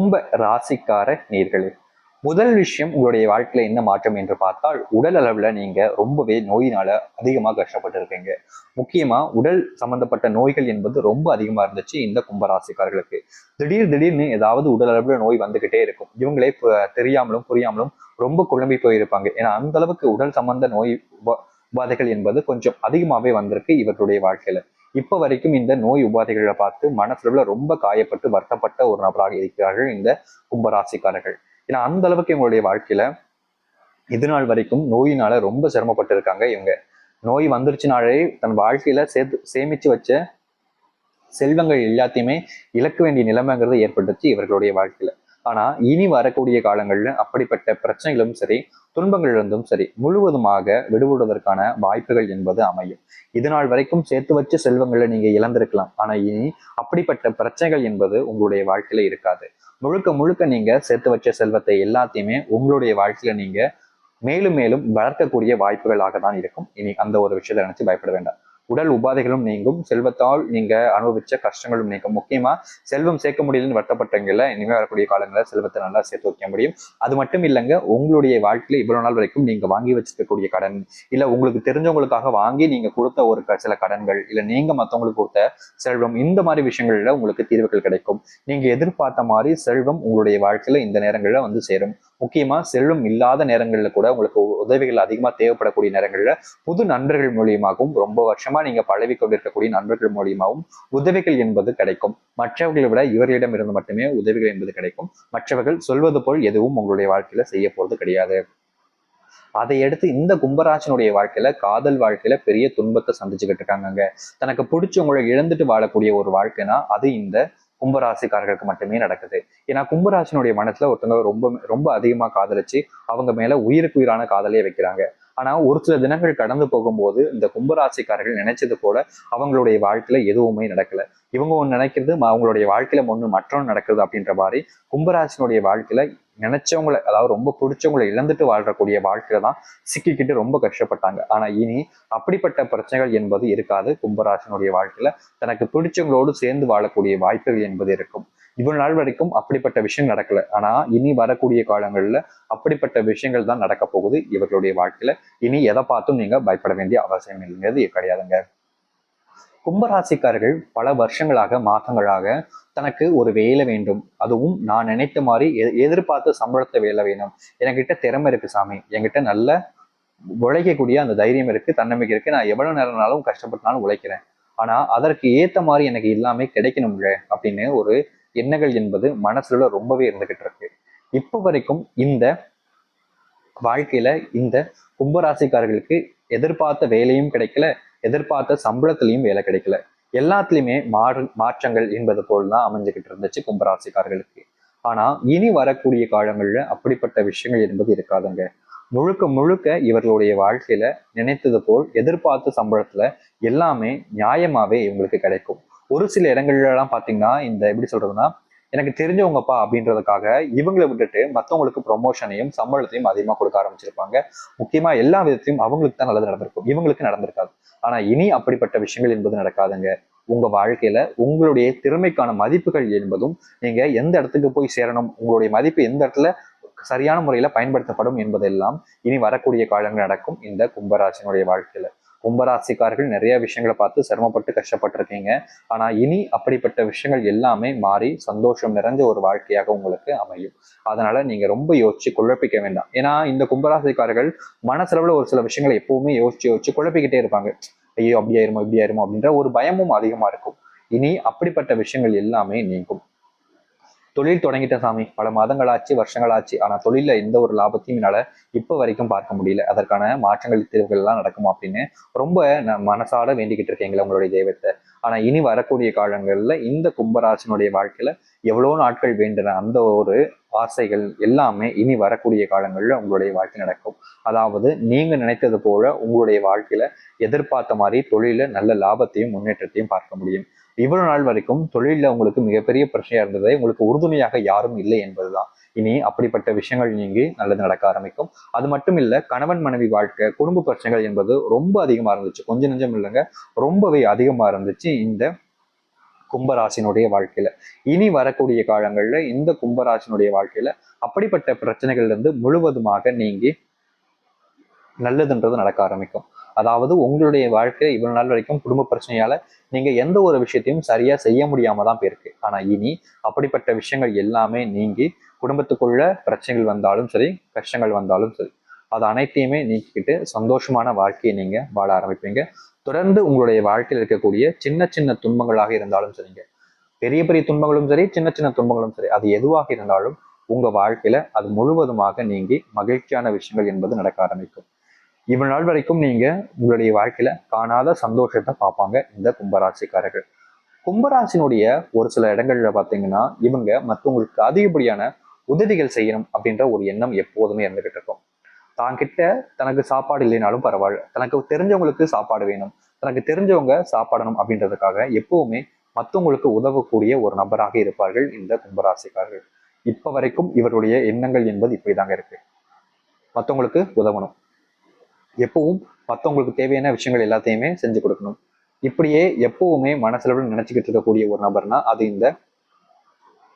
கும்ப ராசிக்கார நேர்களே, முதல் விஷயம் உங்களுடைய வாழ்க்கையில என்ன மாற்றம் என்று பார்த்தால், உடல் அளவுல நீங்க ரொம்பவே நோயினால அதிகமா கஷ்டப்பட்டு இருக்கீங்க. முக்கியமா உடல் சம்பந்தப்பட்ட நோய்கள் என்பது ரொம்ப அதிகமா இருந்துச்சு இந்த கும்பராசிக்காரர்களுக்கு. திடீர்னு ஏதாவது உடல் அளவுல நோய் வந்துகிட்டே இருக்கும். இவங்களே தெரியாமலும் புரியாமலும் ரொம்ப குழம்பி போயிருப்பாங்க. ஏன்னா அந்த அளவுக்கு உடல் சம்பந்த நோய் உபாதைகள் என்பது கொஞ்சம் அதிகமாவே வந்திருக்கு இவர்களுடைய வாழ்க்கையில. இப்ப வரைக்கும் இந்த நோய் உபாதைகளை பார்த்து மனசுல ரொம்ப காயப்பட்டு வருத்தப்பட்ட ஒரு நபராக இருக்கிறார்கள் இந்த கும்பராசிக்காரர்கள். ஏன்னா அந்த அளவுக்கு இவங்களுடைய வாழ்க்கையில இது நாள் வரைக்கும் நோயினால ரொம்ப சிரமப்பட்டு இருக்காங்க இவங்க. நோய் வந்துருச்சுனாலே தன் வாழ்க்கையில சேமிச்சு வச்ச செல்வங்கள் எல்லாத்தையுமே இழக்க வேண்டிய நிலைமைங்கிறது ஏற்பட்டுச்சு இவர்களுடைய வாழ்க்கையில. ஆனா இனி வரக்கூடிய காலங்கள்ல அப்படிப்பட்ட பிரச்சனைகளும் சரி, துன்பங்களிலிருந்தும் சரி, முழுவதுமாக விடுபடுவதற்கான வாய்ப்புகள் என்பது அமையும். இது நாள் வரைக்கும் சேர்த்து வச்ச செல்வங்களை நீங்க இழந்திருக்கலாம். ஆனா இனி அப்படிப்பட்ட பிரச்சனைகள் என்பது உங்களுடைய வாழ்க்கையில இருக்காது. முழுக்க முழுக்க நீங்க சேர்த்து வச்ச செல்வத்தை எல்லாத்தையுமே உங்களுடைய வாழ்க்கையில நீங்க மேலும் மேலும் வளர்க்கக்கூடிய வாய்ப்புகளாக தான் இருக்கும். இனி அந்த ஒரு விஷயத்தை நினைச்சு பயப்பட வேண்டாம். உடல் உபாதைகளும் நீங்கும், செல்வத்தால் நீங்க அனுபவிச்ச கஷ்டங்களும் நீங்கும். முக்கியமா செல்வம் சேர்க்க முடியலன்னு வருத்தப்பட்டவங்கள இனிமே வரக்கூடிய காலங்களில் செல்வத்தை நல்லா சேர்த்து வைக்க முடியும். அது மட்டும் இல்லைங்க, உங்களுடைய வாழ்க்கையில இவ்வளவு நாள் வரைக்கும் நீங்க வாங்கி வச்சிருக்கக்கூடிய கடன், இல்ல உங்களுக்கு தெரிஞ்சவங்களுக்காக வாங்கி நீங்க கொடுத்த ஒரு சில கடன்கள், இல்ல நீங்க மற்றவங்களுக்கு கொடுத்த செல்வம், இந்த மாதிரி விஷயங்கள்ல உங்களுக்கு தீர்வுகள் கிடைக்கும். நீங்க எதிர்பார்த்த மாதிரி செல்வம் உங்களுடைய வாழ்க்கையில இந்த நேரங்கள்ல வந்து சேரும். முக்கியமா செல்வம் இல்லாத நேரங்கள்ல கூட உங்களுக்கு உதவிகள் அதிகமா தேவைப்படக்கூடிய நேரங்கள்ல புது நண்பர்கள் மூலியமாகவும், ரொம்ப வருஷமா நீங்க பழகி கொண்டிருக்கக்கூடிய நண்பர்கள் மூலியமாகவும் உதவிகள் என்பது கிடைக்கும். மற்றவர்களை விட இவர்களிடம் இருந்து மட்டுமே உதவிகள் என்பது கிடைக்கும். மற்றவர்கள் சொல்வது போல் எதுவும் உங்களுடைய வாழ்க்கையில செய்ய போறது கிடையாது. அதை எடுத்து இந்த கும்பராசனுடைய வாழ்க்கையில, காதல் வாழ்க்கையில பெரிய துன்பத்தை சந்திச்சுக்கிட்டு இருக்காங்க. தனக்கு பிடிச்சவங்களை இழந்துட்டு வாழக்கூடிய ஒரு வாழ்க்கைனா அது இந்த கும்பராசிக்காரர்களுக்கு மட்டுமே நடக்குது. ஏன்னா கும்பராசினுடைய மனசுல ஒருத்தவங்க ரொம்ப ரொம்ப அதிகமா காதலிச்சு அவங்க மேல உயிருக்கு உயிரான காதலையே வைக்கிறாங்க. ஆனா ஒரு சில தினங்கள் கடந்து போகும்போது இந்த கும்பராசிக்காரர்கள் நினைச்சது போல அவங்களுடைய வாழ்க்கையில எதுவுமே நடக்கல. இவங்க ஒண்ணு நினைக்கிறது அவங்களுடைய வாழ்க்கையில ஒண்ணு மற்றொன்று நடக்குது அப்படின்ற மாதிரி கும்பராசினுடைய வாழ்க்கையில நினைச்சவங்களை, அதாவது ரொம்ப பிடிச்சவங்களை இழந்துட்டு வாழ்றக்கூடிய வாழ்க்கையில தான் சிக்கிக்கிட்டு ரொம்ப கஷ்டப்பட்டாங்க. ஆனா இனி அப்படிப்பட்ட பிரச்சனைகள் என்பது இருக்காது. கும்பராசினுடைய வாழ்க்கையில தனக்கு பிடிச்சவங்களோடு சேர்ந்து வாழக்கூடிய வாய்ப்புகள் என்பது இருக்கும். இவ்வளவு நாள் வரைக்கும் அப்படிப்பட்ட விஷயம் நடக்கல. ஆனா இனி வரக்கூடிய காலங்கள்ல அப்படிப்பட்ட விஷயங்கள் தான் நடக்க போகுது இவர்களுடைய வாழ்க்கையில. இனி எதை பார்த்தும் நீங்க பயப்பட வேண்டிய அவசியம் இல்லைங்கிறது கிடையாதுங்க. கும்பராசிக்காரர்கள் பல வருஷங்களாக, மாதங்களாக தனக்கு ஒரு வேலை வேண்டும், அதுவும் நான் நினைத்த மாதிரி எதிர்பார்த்த சம்பளத்தை வேலை வேணும், என்கிட்ட திறமை இருக்கு சாமி, என்கிட்ட நல்ல உழைக்கக்கூடிய அந்த தைரியம் இருக்கு, தன்னம்பிக்கை இருக்கு, நான் எவ்வளவு நேரம்னாலும் கஷ்டப்பட்டாலும் உழைக்கிறேன், ஆனா அதற்கு ஏத்த மாதிரி எனக்கு எல்லாமே கிடைக்கணும்ல அப்படின்னு ஒரு எண்ணங்கள் என்பது மனசுல ரொம்பவே இருந்துகிட்டு இருக்கு. இப்ப வரைக்கும் இந்த வாழ்க்கையில இந்த கும்பராசிக்காரர்களுக்கு எதிர்பார்த்த வேலையும் கிடைக்கல, எதிர்பார்த்த சம்பளத்திலையும் வேலை கிடைக்கல. எல்லாத்துலயுமே மாற்றங்கள் என்பது போல்தான் அமைஞ்சுக்கிட்டு இருந்துச்சு கும்பராசிக்காரர்களுக்கு. ஆனா இனி வரக்கூடிய காலங்கள்ல அப்படிப்பட்ட விஷயங்கள் என்பது இருக்காதுங்க. முழுக்க முழுக்க இவர்களுடைய வாழ்க்கையில நினைத்தது போல் எதிர்பார்த்த சம்பளத்துல எல்லாமே நியாயமாவே இவங்களுக்கு கிடைக்கும். ஒரு சில இடங்கள்ல எல்லாம் பாத்தீங்கன்னா, இந்த எப்படி சொல்றதுன்னா, எனக்கு தெரிஞ்சவங்கப்பா அப்படின்றதுக்காக இவங்களை விட்டுட்டு மற்றவங்களுக்கு ப்ரொமோஷனையும் சம்பளத்தையும் அதிகமா கொடுக்க ஆரம்பிச்சிருப்பாங்க. முக்கியமா எல்லா விதத்தையும் அவங்களுக்கு தான் நல்லது நடந்திருக்கும், இவங்களுக்கு நடந்திருக்காது. ஆனா இனி அப்படிப்பட்ட விஷயங்கள் என்பது நடக்காதுங்க. உங்க வாழ்க்கையில உங்களுடைய திறமைக்கான மதிப்புகள் என்பதும், நீங்க எந்த இடத்துக்கு போய் சேரணும், உங்களுடைய மதிப்பு எந்த இடத்துல சரியான முறையில பயன்படுத்தப்படும் என்பதெல்லாம் இனி வரக்கூடிய காலங்கள் நடக்கும் இந்த கும்பராசினுடைய வாழ்க்கையில. கும்பராசிக்காரர்கள் நிறைய விஷயங்களை பார்த்து சிரமப்பட்டு கஷ்டப்பட்டிருக்கீங்க. ஆனா இனி அப்படிப்பட்ட விஷயங்கள் எல்லாமே மாறி சந்தோஷம் நிறைஞ்ச ஒரு வாழ்க்கையாக உங்களுக்கு அமையும். அதனால நீங்க ரொம்ப யோசிச்சு குழப்பிக்க வேண்டாம். ஏன்னா இந்த கும்பராசிக்காரர்கள் மனசளவுல ஒரு சில விஷயங்களை எப்பவுமே யோசிச்சு குழப்பிக்கிட்டே இருப்பாங்க. ஐயோ அப்படி ஆயிருமோ இப்படி ஆயிருமோ அப்படின்ற ஒரு பயமும் அதிகமா இருக்கும். இனி அப்படிப்பட்ட விஷயங்கள் எல்லாமே நீங்கும். தொழில் தொடங்கிட்ட சாமி, பல மாதங்களாச்சு, வருஷங்களாச்சு, ஆனா தொழில எந்த ஒரு லாபத்தையும் என்னால இப்ப வரைக்கும் பார்க்க முடியல, அதற்கான மாற்றங்கள் தீர்வுகள் எல்லாம் நடக்குமா அப்படின்னு ரொம்ப மனசார வேண்டிக்கிட்டு இருக்கீங்களா உங்களுடைய தெய்வத்தை. ஆனா இனி வரக்கூடிய காலங்கள்ல இந்த கும்பராசினுடைய வாழ்க்கையில எவ்வளவு நாட்கள் வேண்டின அந்த ஒரு ஆசைகள் எல்லாமே இனி வரக்கூடிய காலங்கள்ல உங்களுடைய வாழ்க்கை நடக்கும். அதாவது நீங்க நினைத்தது போல உங்களுடைய வாழ்க்கையில எதிர்பார்த்த மாதிரி தொழில நல்ல லாபத்தையும் முன்னேற்றத்தையும் பார்க்க முடியும். இவ்வளவு நாள் வரைக்கும் தொழில உங்களுக்கு மிகப்பெரிய பிரச்சனையா இருந்தது, உங்களுக்கு உறுதுணையாக யாரும் இல்லை என்பதுதான். இனி அப்படிப்பட்ட விஷயங்கள் நீங்கி நல்லது நடக்க ஆரம்பிக்கும். அது மட்டும் இல்ல, கணவன் மனைவி வாழ்க்கை, குடும்ப பிரச்சனைகள் என்பது ரொம்ப அதிகமா இருந்துச்சு. கொஞ்சம் நெஞ்சம் இல்லைங்க, ரொம்பவே அதிகமா இருந்துச்சு இந்த கும்பராசினுடைய வாழ்க்கையில. இனி வரக்கூடிய காலங்கள்ல இந்த கும்பராசினுடைய வாழ்க்கையில அப்படிப்பட்ட பிரச்சனைகள்ல இருந்து முழுவதுமாக நீங்கி நல்லதுன்றது நடக்க ஆரம்பிக்கும். அதாவது உங்களுடைய வாழ்க்கை இவ்வளவு நாள் வரைக்கும் குடும்ப பிரச்சனையால நீங்க எந்த ஒரு விஷயத்தையும் சரியா செய்ய முடியாம தான் போயிருக்கு. ஆனா இனி அப்படிப்பட்ட விஷயங்கள் எல்லாமே நீங்கி குடும்பத்துக்குள்ள பிரச்சனைகள் வந்தாலும் சரி, கஷ்டங்கள் வந்தாலும் சரி, அது அனைத்தையுமே நீக்கிக்கிட்டு சந்தோஷமான வாழ்க்கையை நீங்க வாழ ஆரம்பிப்பீங்க. தொடர்ந்து உங்களுடைய வாழ்க்கையில் இருக்கக்கூடிய சின்ன சின்ன துன்பங்களாக இருந்தாலும் சரிங்க, பெரிய பெரிய துன்பங்களும் சரி, சின்ன சின்ன துன்பங்களும் சரி, அது எதுவாக இருந்தாலும் உங்க வாழ்க்கையில அது முழுவதுமாக நீங்கி மகிழ்ச்சியான விஷயங்கள் என்பது நடக்க ஆரம்பிக்கும். இவ்வளவு நாள் வரைக்கும் நீங்க உங்களுடைய வாழ்க்கையில காணாத சந்தோஷத்தை பார்ப்பாங்க இந்த கும்பராசிக்காரர்கள். கும்பராசினுடைய ஒரு சில இடங்கள்ல பாத்தீங்கன்னா இவங்க மற்றவங்களுக்கு அதிகப்படியான உதவிகள் செய்யணும் அப்படின்ற ஒரு எண்ணம் எப்போதுமே இருந்துகிட்டு இருக்கும். தான் கிட்ட தனக்கு சாப்பாடு இல்லைனாலும் பரவாயில்ல, தனக்கு தெரிஞ்சவங்களுக்கு சாப்பாடு வேணும், தனக்கு தெரிஞ்சவங்க சாப்பாடணும் அப்படின்றதுக்காக எப்பவுமே மற்றவங்களுக்கு உதவக்கூடிய ஒரு நபராக இருப்பார்கள் இந்த கும்பராசிக்காரர்கள். இப்ப வரைக்கும் இவருடைய எண்ணங்கள் என்பது இப்படிதாங்க இருக்கு. மற்றவங்களுக்கு உதவணும், எப்பவும் மற்றவங்களுக்கு தேவையான விஷயங்கள் எல்லாத்தையுமே செஞ்சு கொடுக்கணும், இப்படியே எப்பவுமே மனசுல நினைச்சுக்கிட்டு இருக்கக்கூடிய ஒரு நபர்னா அது இந்த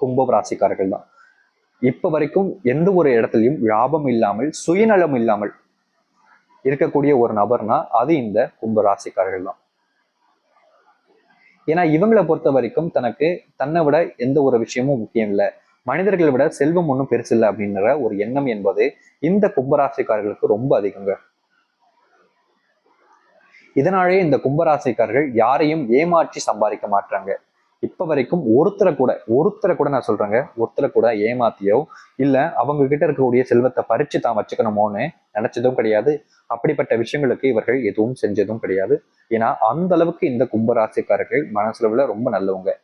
கும்ப ராசிக்காரர்கள் தான். இப்ப வரைக்கும் எந்த ஒரு இடத்துலையும் லாபம் இல்லாமல் சுயநலம் இல்லாமல் இருக்கக்கூடிய ஒரு நபர்னா அது இந்த கும்ப ராசிக்காரர்கள் தான். ஏன்னா இவங்களை பொறுத்த வரைக்கும் தனக்கு தன்னை விட எந்த ஒரு விஷயமும் முக்கியம் இல்லை, மனிதர்களை விட செல்வம் ஒன்றும் பெருசு இல்லை அப்படின்ற ஒரு எண்ணம் என்பது இந்த கும்பராசிக்காரர்களுக்கு ரொம்ப அதிகங்க. இதனாலே இந்த கும்பராசிக்காரர்கள் யாரையும் ஏமாற்றி சம்பாதிக்க மாட்டாங்க. இப்ப வரைக்கும் ஒருத்தரை கூட நான் சொல்றேங்க, ஒருத்தரை கூட ஏமாத்தியோ இல்ல அவங்க கிட்ட இருக்கக்கூடிய செல்வத்தை பறிச்சு தான் வச்சுக்கணுமோன்னு நினைச்சதும் கிடையாது. அப்படிப்பட்ட விஷயங்களுக்கு இவர்கள் எதுவும் செஞ்சதும் கிடையாது. ஏன்னா அந்த அளவுக்கு இந்த கும்பராசிக்காரர்கள் மனசுல ரொம்ப நல்லவங்க.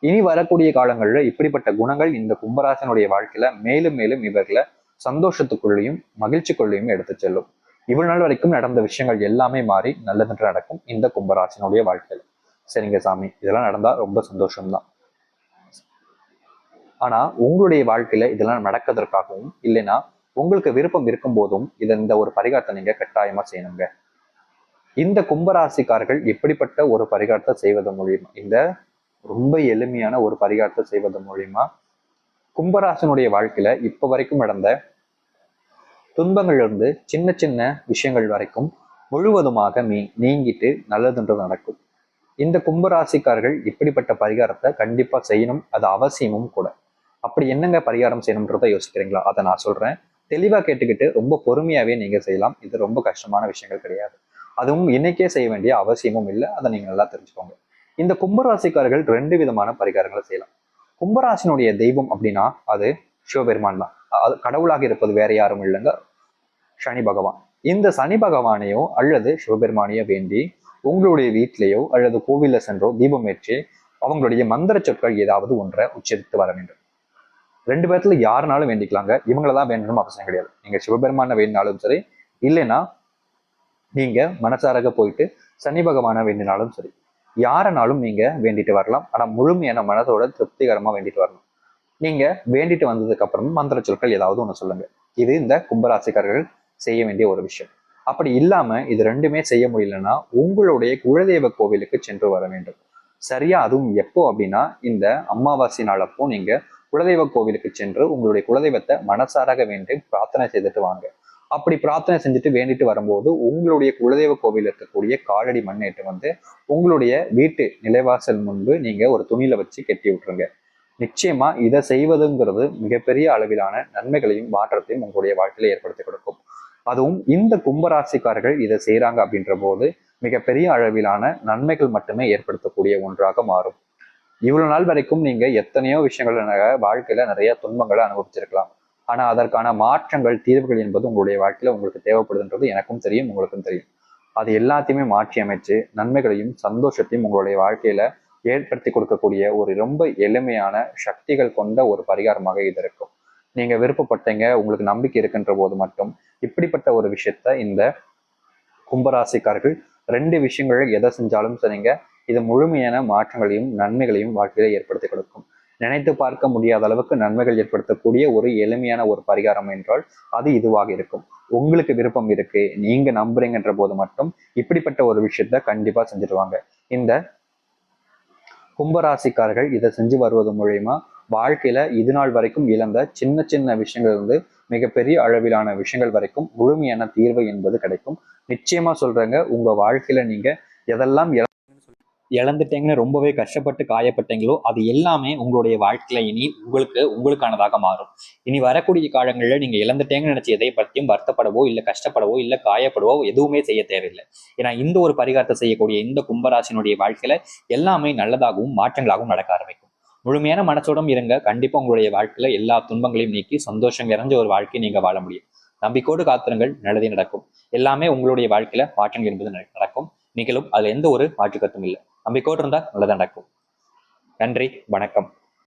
இனி வரக்கூடிய காலங்கள்ல இப்படிப்பட்ட குணங்கள் இந்த கும்பராசனுடைய வாழ்க்கையில மேலும் மேலும் இவர்களை சந்தோஷத்துக்குள்ளேயும் மகிழ்ச்சிக்குள்ளேயும் எடுத்து செல்லும். இவ்வளவு நாள் வரைக்கும் நடந்த விஷயங்கள் எல்லாமே மாறி நல்லதென்று நடக்கும் இந்த கும்பராசனுடைய வாழ்க்கையில. சரிங்க சாமி, இதெல்லாம் நடந்தா ரொம்ப சந்தோஷம்தான். ஆனா உங்களுடைய வாழ்க்கையில இதெல்லாம் நடக்கிறதுக்காகவும் இல்லைன்னா உங்களுக்கு விருப்பம் இருக்கும் போதும் இந்த ஒரு பரிகாரத்தை நீங்க கட்டாயமா செய்யணுங்க. இந்த கும்பராசிக்காரர்கள் எப்படிப்பட்ட ஒரு பரிகாரத்தை செய்வது மூலியமா, இந்த ரொம்ப எளிமையான ஒரு பரிகாரத்தை செய்வது மூலியமா கும்பராசனுடைய வாழ்க்கையில இப்ப வரைக்கும் நடந்த துன்பங்கள் இருந்து சின்ன சின்ன விஷயங்கள் வரைக்கும் முழுவதுமாக நீங்கிட்டு நல்லதுன்றது நடக்கும். இந்த கும்பராசிக்காரர்கள் இப்படிப்பட்ட பரிகாரத்தை கண்டிப்பா செய்யணும், அது அவசியமும் கூட. அப்படி என்னங்க பரிகாரம் செய்யணும்ன்றத யோசிக்கிறீங்களா? அதை நான் சொல்றேன், தெளிவா கேட்டுக்கிட்டு ரொம்ப பொறுமையாவே நீங்க செய்யலாம். இது ரொம்ப கஷ்டமான விஷயங்கள் கிடையாது, அதுவும் இன்னைக்கே செய்ய வேண்டிய அவசியமும் இல்லை. அதை நீங்க நல்லா தெரிஞ்சுக்கோங்க. இந்த கும்பராசிக்காரர்கள் 2 விதமான பரிகாரங்களை செய்யலாம். கும்பராசினுடைய தெய்வம் அப்படின்னா அது சிவபெருமான் தான். அது கடவுளாக இருப்பது வேற யாரும் இல்லைங்க, சனி பகவான். இந்த சனி பகவானையோ அல்லது சிவபெருமானையோ வேண்டி உங்களுடைய வீட்டிலேயோ அல்லது கோவில்ல சென்றோ தீபம் ஏற்றி அவங்களுடைய மந்திர சொற்கள் ஏதாவது ஒன்றை உச்சரித்து வர வேண்டும். 2 பேர்த்துல யாருனாலும் வேண்டிக்கலாங்க, இவங்களதான் வேண்டணும் அவசியம் கிடையாது. நீங்க சிவபெருமான வேண்டினாலும் சரி, இல்லைன்னா நீங்க மனசாரக போயிட்டு சனி பகவான வேண்டினாலும் சரி, யாரனாலும் நீங்க வேண்டிட்டு வரலாம். ஆனா முழுமையான மனதோட திருப்திகரமா வேண்டிட்டு வரணும். நீங்க வேண்டிட்டு வந்ததுக்கு அப்புறம் மந்திர சொற்கள் ஏதாவது ஒண்ணு சொல்லுங்க. இது இந்த கும்பராசிக்காரர்கள் செய்ய வேண்டிய ஒரு விஷயம். அப்படி இல்லாம இது 2மே செய்ய முடியலன்னா உங்களுடைய குலதெய்வ கோவிலுக்கு சென்று வர வேண்டும். சரியா, அதுவும் எப்போ அப்படின்னா இந்த அமாவாசை நாளப்போ நீங்க குலதெய்வ கோவிலுக்கு சென்று உங்களுடைய குலதெய்வத்தை மனசாராக வேண்டி பிரார்த்தனை செய்துட்டு வாங்க. அப்படி பிரார்த்தனை செஞ்சுட்டு வேண்டிட்டு வரும்போது உங்களுடைய குலதெய்வ கோவில் இருக்கக்கூடிய காலடி மண்ணேட்டு வந்து உங்களுடைய வீட்டு நிலைவாசல் முன்பு நீங்க ஒரு துணியில வச்சு கட்டி விட்டுருங்க. நிச்சயமா இதை செய்வதுங்கிறது மிகப்பெரிய அளவிலான நன்மைகளையும் மாற்றத்தையும் உங்களுடைய வாழ்க்கையில ஏற்படுத்தி கொடுக்கும். அதுவும் இந்த கும்பராசிக்காரர்கள் இதை செய்யறாங்க அப்படின்ற போது மிகப்பெரிய அளவிலான நன்மைகள் மட்டுமே ஏற்படுத்தக்கூடிய ஒன்றாக மாறும். இவ்வளவு நாள் வரைக்கும் நீங்க எத்தனையோ விஷயங்கள் வாழ்க்கையில நிறைய துன்பங்களை அனுபவிச்சிருக்கலாம். ஆனா அதற்கான மாற்றங்கள் தீர்வுகள் என்பது உங்களுடைய வாழ்க்கையில உங்களுக்கு தேவைப்படுதுன்றது எனக்கும் தெரியும், உங்களுக்கும் தெரியும். அது எல்லாத்தையுமே மாற்றி அமைச்சு நன்மைகளையும் சந்தோஷத்தையும் உங்களுடைய வாழ்க்கையில ஏற்படுத்தி கொடுக்கக்கூடிய ஒரு ரொம்ப எளிமையான சக்திகள் கொண்ட ஒரு பரிகாரமாக இது இருக்கும். நீங்க விருப்பப்பட்டீங்க, உங்களுக்கு நம்பிக்கை இருக்கின்ற போது மட்டும் இப்படிப்பட்ட ஒரு விஷயத்த இந்த கும்பராசிக்காரர்கள் 2 விஷயங்கள் எதை செஞ்சாலும் சரிங்க, இது முழுமையான மாற்றங்களையும் நன்மைகளையும் வாழ்க்கையில ஏற்படுத்தி கொடுக்கும். நினைத்து பார்க்க முடியாத அளவுக்கு நன்மைகள் ஏற்படுத்தக்கூடிய ஒரு எளிமையான ஒரு பரிகாரம் என்றால் அது இதுவாக இருக்கும். உங்களுக்கு விருப்பம் இருக்கு, நீங்க நம்புறீங்கன்ற போது மட்டும் இப்படிப்பட்ட ஒரு விஷயத்த கண்டிப்பா செஞ்சுடுவாங்க. இந்த கும்பராசிக்காரர்கள் இதை செஞ்சு வருவது மூலயமா வாழ்க்கையில இது நாள் வரைக்கும் இழந்த சின்ன சின்ன விஷயங்கள் இருந்து மிகப்பெரிய அளவிலான விஷயங்கள் வரைக்கும் முழுமையான தீர்வு என்பது கிடைக்கும். நிச்சயமா சொல்றேங்க, உங்க வாழ்க்கையில நீங்க எதெல்லாம் இழந்துட்டீங்கன்னு ரொம்பவே கஷ்டப்பட்டு காயப்பட்டீங்களோ அது எல்லாமே உங்களுடைய வாழ்க்கையில இனி உங்களுக்கானதாக மாறும். இனி வரக்கூடிய காலங்களில் நீங்க இழந்துட்டேங்கன்னு நினைச்ச எதை பற்றியும் வருத்தப்படவோ இல்லை கஷ்டப்படவோ இல்லை காயப்படவோ எதுவுமே செய்ய தேவையில்லை. ஏன்னா இந்த ஒரு பரிகாரத்தை செய்யக்கூடிய இந்த கும்பராசினுடைய வாழ்க்கையில எல்லாமே நல்லதாகவும் மாற்றங்களாகவும் நடக்க ஆரம்பிக்கும். முழுமையான மனசோடும் இருங்க. கண்டிப்பா உங்களுடைய வாழ்க்கையில எல்லா துன்பங்களையும் நீக்கி சந்தோஷம் நிறைஞ்ச ஒரு வாழ்க்கையை நீங்க வாழ முடியும். நம்பிக்கோடு காத்திருங்கள், நல்லதே நடக்கும். எல்லாமே உங்களுடைய வாழ்க்கையில மாற்றங்கள் என்பது நடக்கும், நிகழும். அதுல எந்த ஒரு மாற்று கருத்தும் இல்லை. நம்பிக்கோடு இருந்தால் நல்லதாக நடக்கும். நன்றி, வணக்கம்.